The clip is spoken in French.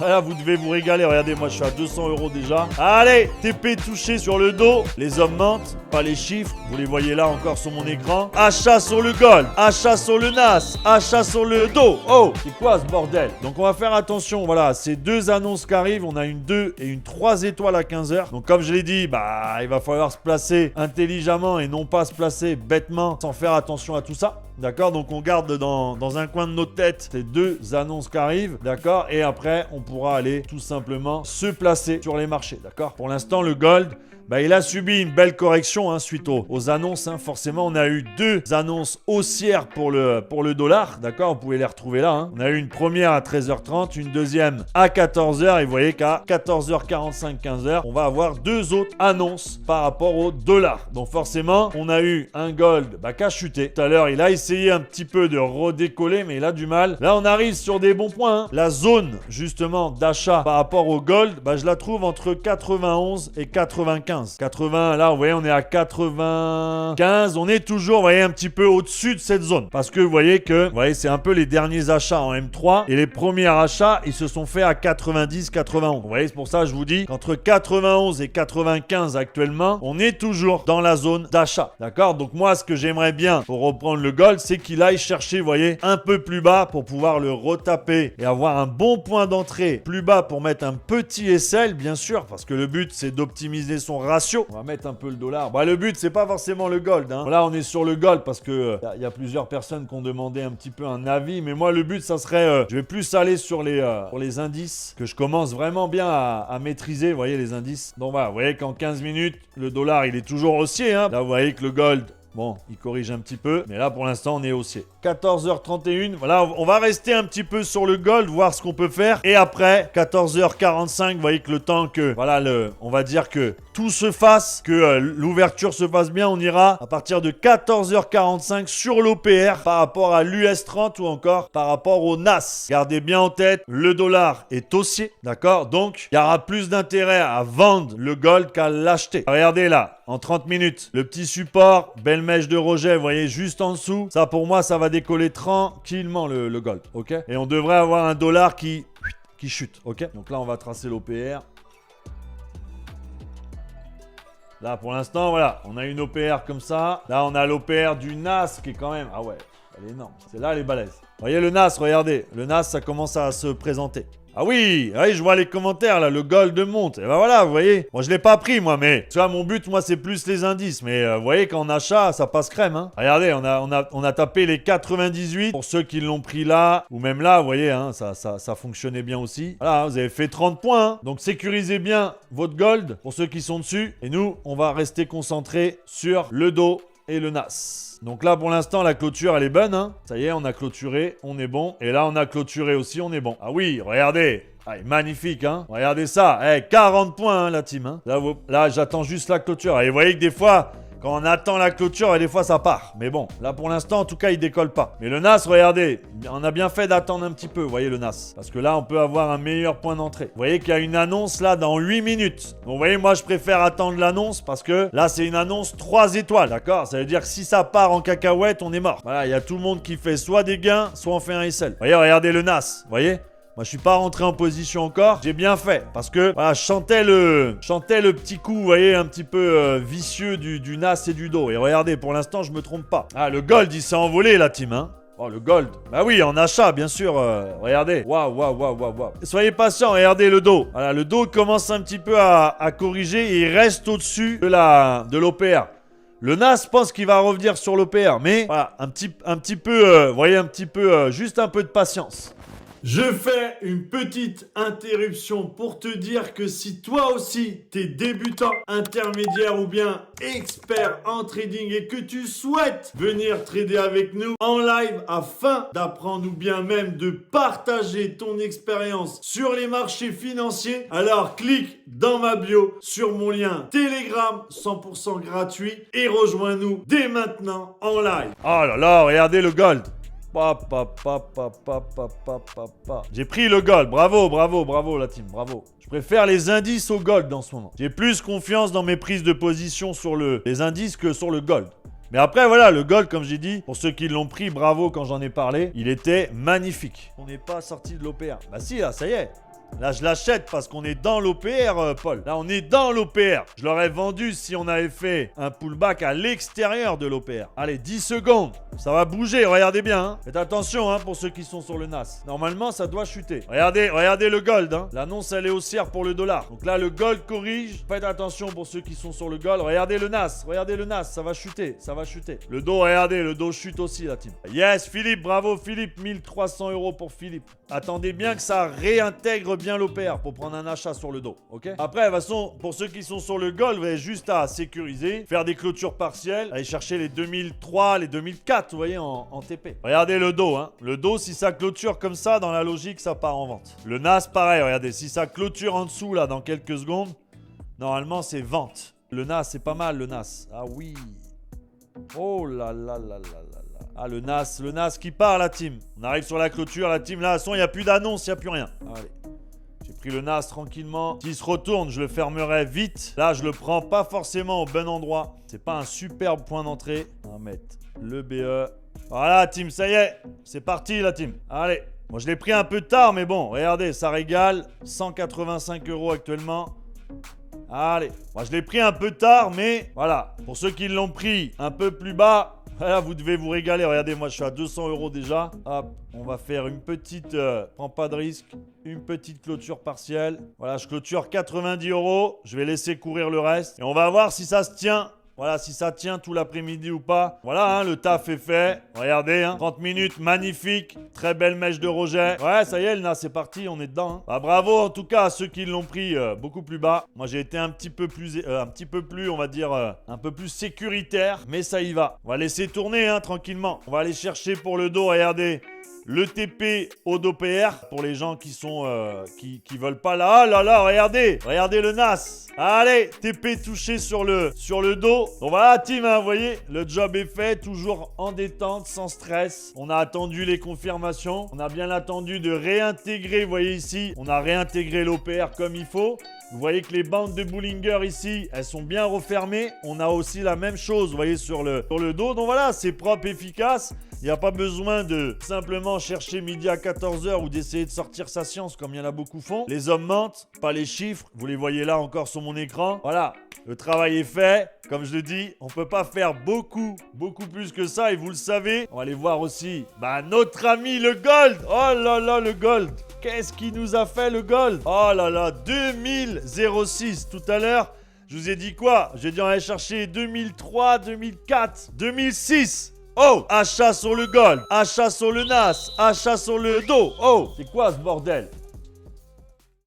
Là, vous devez vous régaler. Regardez, moi, je suis à 200 € déjà. Allez, TP touché sur le dos. Les hommes mentent, pas les chiffres. Vous les voyez là encore sur mon écran. Achat sur le gold, achat sur le NAS, achat sur le dos. Oh, c'est quoi ce bordel? Donc, on va faire attention. Voilà, ces deux annonces qui arrivent. On a une 2 et une 3 étoiles à 15h. Donc, comme je l'ai dit, bah, il va falloir se placer intelligemment et non pas se placer bêtement sans faire attention à tout ça. D'accord? Donc, on garde dans un coin de notre tête ces deux annonces qui arrivent. D'accord? Et après, on pourra aller tout simplement se placer sur les marchés. D'accord? Pour l'instant, le gold, bah, il a subi une belle correction suite aux annonces. Forcément, on a eu deux annonces haussières pour le dollar. D'accord? Vous pouvez les retrouver là. On a eu une première à 13h30, une deuxième à 14h. Et vous voyez qu'à 14h45, 15h, on va avoir deux autres annonces par rapport au dollar. Donc forcément, on a eu un gold qui a chuté. Tout à l'heure, il a essayé un petit peu de redécoller, mais il a du mal. Là, on arrive sur des bons points. La zone, justement, d'achat par rapport au gold, je la trouve entre 91 et 95. 80, là, vous voyez, on est à 95. On est toujours, vous voyez, un petit peu au-dessus de cette zone. Parce que vous voyez que, c'est un peu les derniers achats en M3. Et les premiers achats, ils se sont faits à 90, 91. Vous voyez, c'est pour ça que je vous dis qu'entre 91 et 95 actuellement, on est toujours dans la zone d'achat. D'accord? Donc moi, ce que j'aimerais bien pour reprendre le gold, c'est qu'il aille chercher, vous voyez, un peu plus bas pour pouvoir le retaper et avoir un bon point d'entrée plus bas pour mettre un petit SL, bien sûr, parce que le but, c'est d'optimiser son ratio. On va mettre un peu le dollar. Le but, c'est pas forcément le gold. Là, on est sur le gold parce que y a plusieurs personnes qui ont demandé un petit peu un avis. Mais moi, le but, ça serait... je vais plus aller sur les indices que je commence vraiment bien à maîtriser. Vous voyez, les indices. Donc voilà, vous voyez qu'en 15 minutes, le dollar, il est toujours haussier. Là, vous voyez que le gold... Bon, il corrige un petit peu, mais là pour l'instant on est haussier. 14h31, voilà, on va rester un petit peu sur le gold, voir ce qu'on peut faire. Et après, 14h45, vous voyez que le temps que, on va dire que tout se fasse, que l'ouverture se fasse bien, on ira à partir de 14h45 sur l'OPR par rapport à l'US 30 ou encore par rapport au NAS. Gardez bien en tête, le dollar est haussier, d'accord? Donc, il y aura plus d'intérêt à vendre le gold qu'à l'acheter. Regardez là, en 30 minutes, le petit support, belle mèche de rejet, vous voyez, juste en dessous. Ça, pour moi, ça va décoller tranquillement le gold, ok? Et on devrait avoir un dollar qui chute, ok? Donc là, on va tracer l'OPR. Là, pour l'instant, voilà, on a une OPR comme ça. Là, on a l'OPR du NAS qui est quand même... Ah ouais, elle est énorme. C'est là, elle est balèze. Vous voyez le NAS, regardez. Le NAS, ça commence à se présenter. Ah oui, je vois les commentaires là, le gold monte. Et voilà, vous voyez. Moi, je l'ai pas pris, moi, mais tu vois, mon but, moi, c'est plus les indices. Mais vous voyez qu'en achat, ça passe crème. Regardez, on a tapé les 98 pour ceux qui l'ont pris là ou même là, vous voyez, ça fonctionnait bien aussi. Voilà, vous avez fait 30 points. Donc, sécurisez bien votre gold pour ceux qui sont dessus. Et nous, on va rester concentrés sur le dos et le NAS. Donc là, pour l'instant, la clôture, elle est bonne. Ça y est, on a clôturé, on est bon. Et là, on a clôturé aussi, on est bon. Ah oui, regardez. Magnifique, Regardez ça. 40 points, la team. Là, j'attends juste la clôture. Et vous voyez que des fois... Quand on attend la clôture, des fois ça part. Mais bon, là pour l'instant, en tout cas, il décolle pas. Mais le NAS, regardez, on a bien fait d'attendre un petit peu, vous voyez le NAS. Parce que là, on peut avoir un meilleur point d'entrée. Vous voyez qu'il y a une annonce là dans 8 minutes. Donc vous voyez, moi je préfère attendre l'annonce parce que là, c'est une annonce 3 étoiles, d'accord? Ça veut dire que si ça part en cacahuète, on est mort. Voilà, il y a tout le monde qui fait soit des gains, soit on fait un SL. Vous voyez, regardez le NAS, vous voyez? Moi, je suis pas rentré en position encore. J'ai bien fait parce que voilà, je chantais le petit coup, vous voyez, un petit peu vicieux du NAS et du dos. Et regardez, pour l'instant, je me trompe pas. Le gold, il s'est envolé, la team, Oh, le gold. Bah oui, en achat, bien sûr. Regardez. Waouh. Soyez patient, regardez le dos. Voilà, le dos commence un petit peu à corriger et il reste au-dessus de l'OPR. Le NAS pense qu'il va revenir sur l'OPR, mais voilà, un petit peu, vous voyez, un petit peu, juste un peu de patience. Je fais une petite interruption pour te dire que si toi aussi t'es débutant, intermédiaire ou bien expert en trading et que tu souhaites venir trader avec nous en live afin d'apprendre ou bien même de partager ton expérience sur les marchés financiers, alors clique dans ma bio sur mon lien Telegram 100% gratuit et rejoins-nous dès maintenant en live. Oh là là, regardez le gold. J'ai pris le gold. Bravo la team, bravo. Je préfère les indices au gold en ce moment. J'ai plus confiance dans mes prises de position sur les indices que sur le gold. Mais après, voilà, le gold, comme j'ai dit, pour ceux qui l'ont pris, bravo quand j'en ai parlé, il était magnifique. On n'est pas sorti de l'OPR. Bah si, là, ça y est. Là, je l'achète parce qu'on est dans l'OPR, Paul. Là, on est dans l'OPR. Je l'aurais vendu si on avait fait un pullback à l'extérieur de l'OPR. Allez, 10 secondes. Ça va bouger, regardez bien. Hein. Faites attention pour ceux qui sont sur le NAS. Normalement, ça doit chuter. Regardez le gold. Hein. L'annonce, elle est haussière pour le dollar. Donc là, le gold corrige. Faites attention pour ceux qui sont sur le gold. Regardez le NAS. Ça va chuter. Le dos, regardez, le dos chute aussi, la team. Yes, Philippe, bravo Philippe. 1300 € pour Philippe. Attendez bien que ça réintègre bien l'OPR pour prendre un achat sur le dos, ok? Après, de toute façon, pour ceux qui sont sur le gold, vous avez juste à sécuriser, faire des clôtures partielles, aller chercher les 2003, les 2004, vous voyez, en TP. Regardez le dos, hein. Le dos, si ça clôture comme ça, dans la logique, ça part en vente. Le NAS, pareil, regardez, si ça clôture en dessous, là, dans quelques secondes, normalement, c'est vente. Le NAS, c'est pas mal, le NAS. Ah oui. Oh là là là là là. Ah, le NAS qui part, la team. On arrive sur la clôture, la team. Là, de toute façon, il n'y a plus d'annonce, il n'y a plus rien. Allez. J'ai pris le NAS tranquillement. S'il se retourne, je le fermerai vite. Là, je le prends pas forcément au bon endroit. C'est pas un superbe point d'entrée. On va mettre le BE. Voilà, team, ça y est. C'est parti, la team. Allez. Moi, je l'ai pris un peu tard, mais bon, regardez, ça régale. 185 € actuellement. Allez. Moi, je l'ai pris un peu tard, mais voilà. Pour ceux qui l'ont pris un peu plus bas, là, vous devez vous régaler. Regardez, moi, je suis à 200 € déjà. Hop, on va faire une petite... prends pas de risque. Une petite clôture partielle. Voilà, je clôture 90 €. Je vais laisser courir le reste. Et on va voir si ça se tient. Voilà, si ça tient tout l'après-midi ou pas. Voilà, le taf est fait. Regardez, 30 minutes, magnifique. Très belle mèche de rejet. Ouais, ça y est, le NAS, c'est parti, on est dedans. Bah, bravo en tout cas à ceux qui l'ont pris beaucoup plus bas. Moi, j'ai été un petit peu plus, on va dire, un peu plus sécuritaire. Mais ça y va. On va laisser tourner, tranquillement. On va aller chercher pour le dos, regardez. Le TP au DOPR pour les gens qui sont qui veulent pas là. Ah là là, regardez le NAS. Allez, TP touché sur le dos. Donc voilà, team, vous voyez, le job est fait, toujours en détente, sans stress. On a attendu les confirmations. On a bien attendu de réintégrer, vous voyez ici, on a réintégré l'OPR comme il faut. Vous voyez que les bandes de Bollinger ici, elles sont bien refermées. On a aussi la même chose, vous voyez, sur le dos. Donc voilà, c'est propre, efficace. Il n'y a pas besoin de simplement chercher midi à 14 h ou d'essayer de sortir sa science comme il y en a beaucoup font. Les hommes mentent, pas les chiffres. Vous les voyez là encore sur mon écran. Voilà, le travail est fait. Comme je le dis, on ne peut pas faire beaucoup plus que ça et vous le savez. On va aller voir aussi notre ami le gold. Oh là là, le gold. Qu'est-ce qu'il nous a fait le gold? Oh là là, 2006 tout à l'heure. Je vous ai dit quoi? J'ai dit on allait chercher 2003, 2004, 2006. Oh, achat sur le gold, achat sur le NAS, achat sur le dos. Oh, c'est quoi ce bordel?